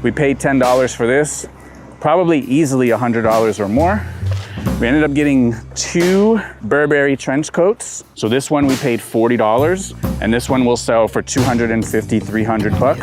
We paid $10 for this, probably easily $100 or more. We ended up getting 2 Burberry trench coats. So this one we paid $40, and this one will sell for $250, $300.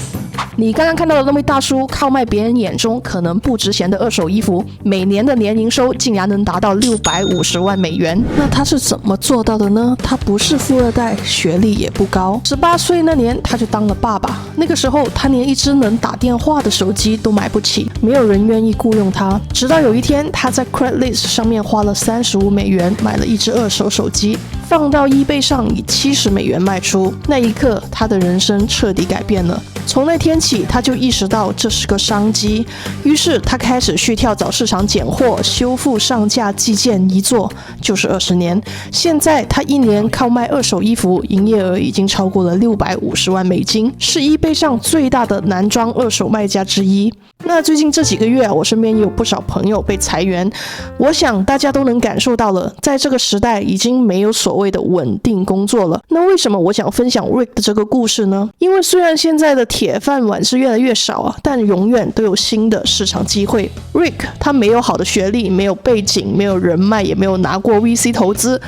你刚刚看到的那位大叔靠卖别人眼中可能不值钱的二手衣服，每年的年营收竟然能达到650万美元。那他是怎么做到的呢？他不是富二代，学历也不高。18岁那年他就当了爸爸，那个时候他连一只能打电话的手机都买不起，没有人愿意雇佣他。直到有一天，他在 Craigslist 上面花了35美元买了一只二手手机，放到 eBay 上以70美元卖出。那一刻，他的人生彻底改变了。从那天起，他就意识到这是个商机，于是他开始去跳蚤市场拣货、修复、上架、寄件，一做就是20年。现在他一年靠卖二手衣服，营业额已经超过了650万美金，是eBay上最大的男装二手卖家之一。那最近这几个月我身边也有不少朋友被裁员，我想大家都能感受到了，在这个时代已经没有所谓的稳定工作了。那为什么我想分享 Rick 的这个故事呢？因为虽然现在的铁饭碗是越来越少啊，但永远都有新的市场机会。Rick 他没有好的学历，没有背景，没有人脉，也没有拿过 VC 投资，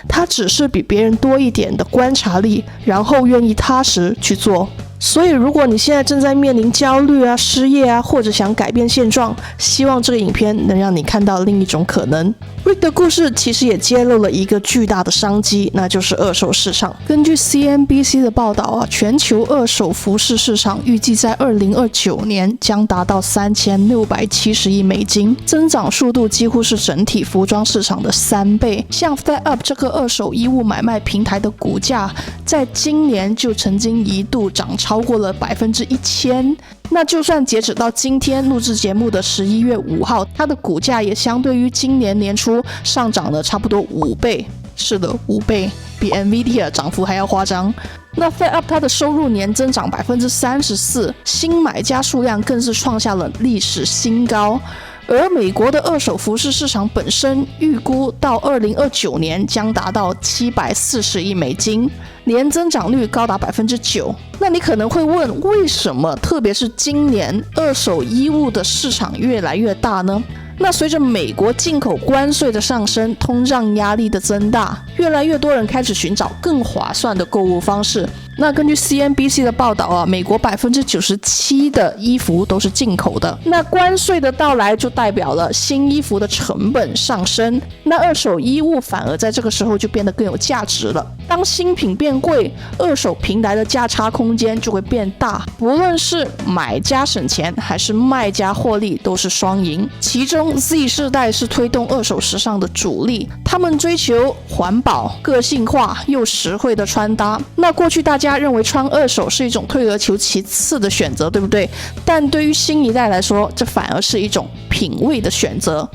他只是比别人多一点的观察力，然后愿意踏实去做。所以如果你现在正在面临焦虑啊、失业啊，或者想改变现状，希望这个影片能让你看到另一种可能。Rick 的故事其实也揭露了一个巨大的商机，那就是二手市场。根据 CNBC 的报道啊，全球二手服饰市场预计在2029年将达到3670亿美金，增长速度几乎是整体服装市场的3倍。像 FedUp 这个二手衣物买卖平台的股价，在今年就曾经一度涨超过了1000%。那就算截止到今天录制节目的11月5号，它的股价也相对于今年年初上涨了差不多5倍。是的，5倍，比 NVIDIA 涨幅还要夸张。那 FedUp 它的收入年增长34%，新买家数量更是创下了历史新高。而美国的二手服饰市场本身预估到2029年将达到740亿美金，年增长率高达9%。那你可能会问，为什么特别是今年二手衣物的市场越来越大呢？那随着美国进口关税的上升，通胀压力的增大，越来越多人开始寻找更划算的购物方式。那根据 CNBC 的报道啊，美国97%的衣服都是进口的。那关税的到来就代表了新衣服的成本上升，那二手衣物反而在这个时候就变得更有价值了。当新品变贵，二手平台的价差空间就会变大，不论是买家省钱还是卖家获利都是双赢。其中 Z 世代是推动二手时尚的主力，他们追求环保、个性化又实惠的穿搭。那过去大家认为穿二手是一种退而求其次的选择，对不对？但对于新一代来说，这反而是一种品味的选择。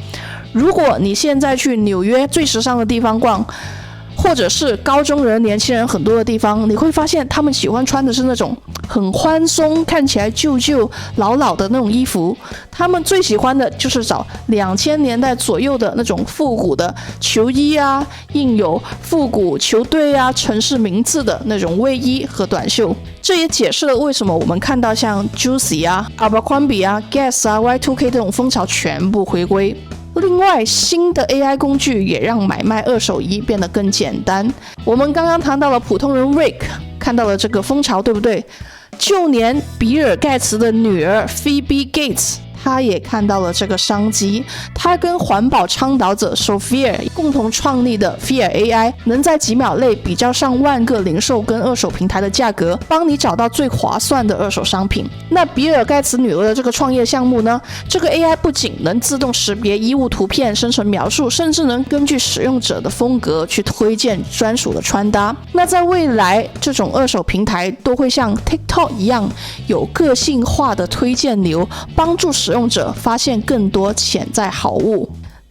如果你现在去纽约最时尚的地方逛，或者是高中人、年轻人很多的地方，你会发现他们喜欢穿的是那种很宽松、看起来旧旧老老的那种衣服。他们最喜欢的就是找2000年代左右的那种复古的球衣啊，印有复古球队啊、城市名字的那种卫衣和短袖。这也解释了为什么我们看到像 Juicy 啊、Abercrombie 啊、Guess 啊、Y2K 这种风潮全部回归。另外，新的 AI 工具也让买卖二手衣变得更简单。我们刚刚谈到了普通人 Rick 看到了这个风潮，对不对？就连比尔盖茨的女儿 Phoebe Gates，他也看到了这个商机。他跟环保倡导者 Sophia 共同创立的 Fear AI， 能在几秒内比较上万个零售跟二手平台的价格，帮你找到最划算的二手商品。那比尔盖茨女儿的这个创业项目呢，这个 AI 不仅能自动识别衣物图片、生成描述，甚至能根据使用者的风格去推荐专属的穿搭。那在未来，这种二手平台都会像 TikTok 一样，有个性化的推荐流，帮助使用者发现更多潜在好物。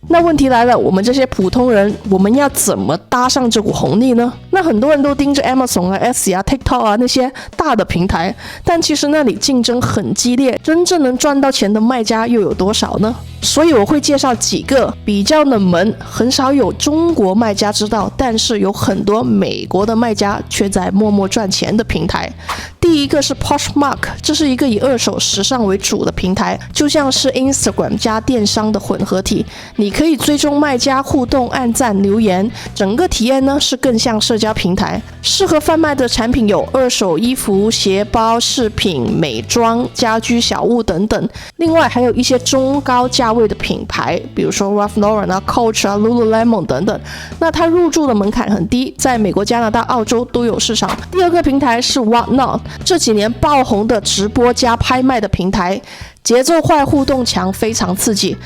那问题来了，我们这些普通人，我们要怎么搭上这股红利呢？那很多人都盯着 Amazon 啊、Etsy 啊、TikTok 啊那些大的平台，但其实那里竞争很激烈，真正能赚到钱的卖家又有多少呢？所以我会介绍几个比较冷门，很少有中国卖家知道，但是有很多美国的卖家却在默默赚钱的平台。第一个是 Poshmark， 这是一个以二手时尚为主的平台，就像是 Instagram 加电商的混合体。你可以追踪卖家互动、按赞、留言，整个体验呢是更像社交平台。适合贩卖的产品有二手衣服、鞋包、饰品、美妆、家居小物等等。另外还有一些中高价位的品牌，比如说 Ralph Lauren 啊、Coach 啊、Lululemon 等等。那它入驻的门槛很低，在美国、加拿大、澳洲都有市场。第二个平台是 Whatnot， 这几年爆红的直播加拍卖的平台，节奏快、互动强，非常刺激。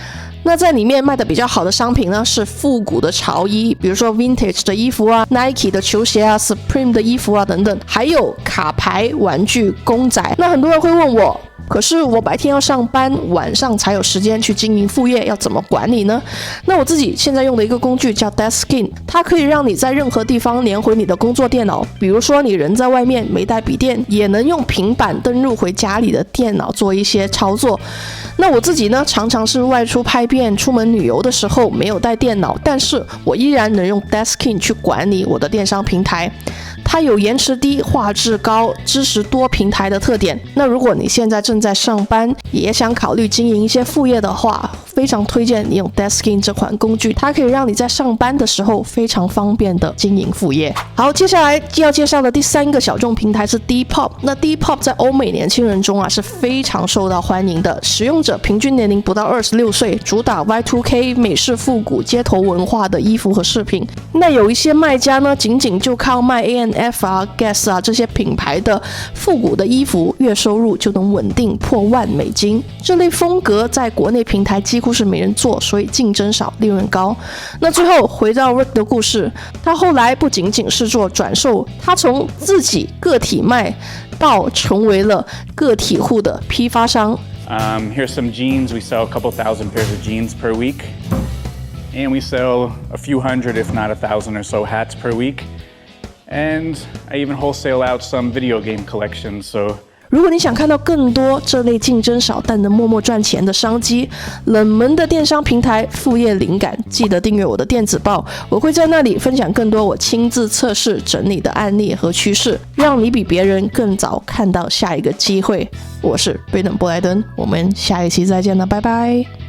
那在里面卖的比较好的商品呢，是复古的潮衣，比如说 Vintage 的衣服啊、Nike 的球鞋啊、Supreme 的衣服啊等等，还有卡牌、玩具、公仔。那很多人会问我，可是我白天要上班，晚上才有时间去经营副业，要怎么管理呢？那我自己现在用的一个工具叫 Deskin， 它可以让你在任何地方连回你的工作电脑，比如说你人在外面没带笔电，也能用平板登入回家里的电脑做一些操作。那我自己呢，常常是外出拍片、出门旅游的时候没有带电脑，但是我依然能用 Deskin 去管理我的电商平台。它有延迟低、画质高、支持多平台的特点。那如果你现在正在上班，也想考虑经营一些副业的话，非常推荐你用 Deskin 这款工具，它可以让你在上班的时候非常方便的经营副业。好，接下来要介绍的第三个小众平台是 Depop。那 Depop 在欧美年轻人中啊是非常受到欢迎的，使用者平均年龄不到26岁，主打 Y2K 美式复古街头文化的衣服和饰品。那有一些卖家呢，仅就靠卖 ANF 啊、Guess 啊这些品牌的复古的衣服，月收入就能稳定破$10,000。这类风格在国内平台几乎是没人做，所以竞争少，利润高。那最后回到 Rick 的故事，他后来不仅仅是做转售，他从自己个体卖到成为了个体户的批发商。Here's some jeans. We sell a couple thousand pairs of jeans per week. And we sell a few hundred, if not 1,000 or so hats per week. And I even wholesale out some video game collections, so... 如果你想看到更多这类竞争少但能默默赚钱的商机、冷门的电商平台、副业灵感，记得订阅我的电子报，我会在那里分享更多我亲自测试整理的案例和趋势，让你比别人更早看到下一个机会。我是贝登布莱登，我们下一期再见了，拜拜。